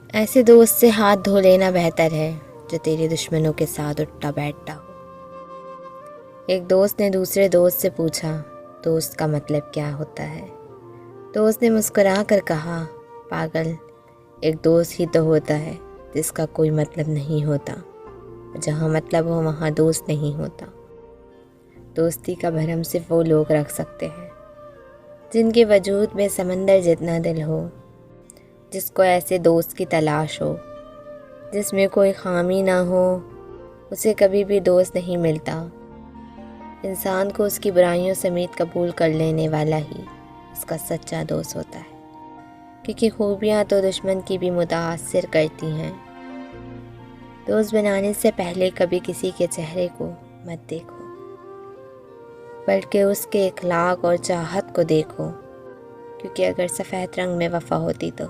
ایسے دوست سے ہاتھ دھو لینا بہتر ہے جو تیرے دشمنوں کے ساتھ اٹھتا بیٹھتا ہو۔ ایک دوست نے دوسرے دوست سے پوچھا، دوست کا مطلب کیا ہوتا ہے؟ دوست نے مسکرا کر کہا، پاگل، ایک دوست ہی تو ہوتا ہے جس کا کوئی مطلب نہیں ہوتا، جہاں مطلب ہو وہاں دوست نہیں ہوتا۔ دوستی کا بھرم صرف وہ لوگ رکھ سکتے ہیں جن کے وجود میں سمندر جتنا دل ہو، جس کو ایسے دوست کی تلاش ہو، جس میں کوئی خامی نہ ہو، اسے کبھی بھی دوست نہیں ملتا۔ انسان کو اس کی برائیوں سمیت قبول کر لینے والا ہی اس کا سچا دوست ہوتا ہے، کیونکہ خوبیاں تو دشمن کی بھی متاثر کرتی ہیں۔ دوست بنانے سے پہلے کبھی کسی کے چہرے کو مت دیکھو، بلکہ اس کے اخلاق اور چاہت کو دیکھو، کیونکہ اگر سفید رنگ میں وفا ہوتی تو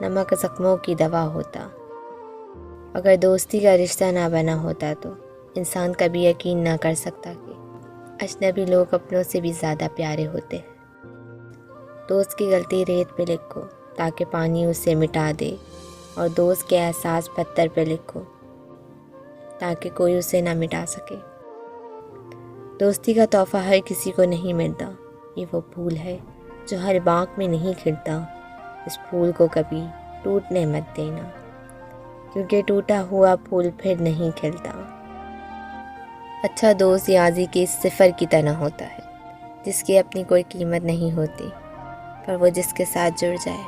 نمک زخموں کی دوا ہوتا۔ اگر دوستی کا رشتہ نہ بنا ہوتا تو انسان کبھی یقین نہ کر سکتا کہ اجنبی لوگ اپنوں سے بھی زیادہ پیارے ہوتے ہیں۔ دوست کی غلطی ریت پہ لکھو تاکہ پانی اسے مٹا دے، اور دوست کے احساس پتھر پہ لکھو تاکہ کوئی اسے نہ مٹا سکے۔ دوستی کا تحفہ ہر کسی کو نہیں ملتا، یہ وہ پھول ہے جو ہر باغ میں نہیں کھلتا۔ اس پھول کو کبھی ٹوٹنے مت دینا، کیونکہ ٹوٹا ہوا پھول پھر نہیں کھلتا۔ اچھا دوست یازی کے صفر کی طرح ہوتا ہے، جس کی اپنی کوئی قیمت نہیں ہوتی، پر وہ جس کے ساتھ جڑ جائے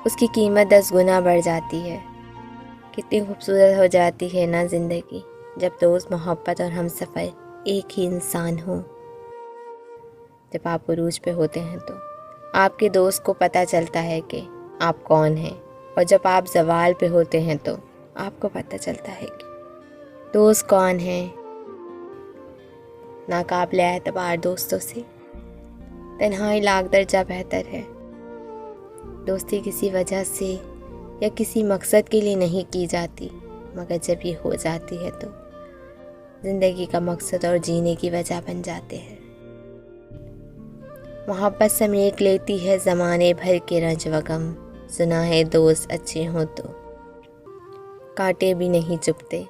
اس کی قیمت 10 گنا بڑھ جاتی ہے۔ کتنی خوبصورت ہو جاتی ہے نا زندگی جب دوست، محبت اور ہم سفر ایک ہی انسان ہو۔ جب آپ عروج پہ ہوتے ہیں تو آپ کے دوست کو پتہ چلتا ہے کہ آپ کون ہیں، اور جب آپ زوال پہ ہوتے ہیں تو آپ کو پتہ چلتا ہے کہ دوست کون ہیں۔ ناقابل اعتبار دوستوں سے تنہائی لاکھ درجہ بہتر ہے۔ دوستی کسی وجہ سے یا کسی مقصد کے لیے نہیں کی جاتی، مگر جب یہ ہو جاتی ہے تو زندگی کا مقصد اور جینے کی وجہ بن جاتے ہیں۔ محبت سمیٹ لیتی ہے زمانے بھر کے رنج و غم، سنا ہے دوست اچھے ہوں تو کانٹے بھی نہیں چبھتے۔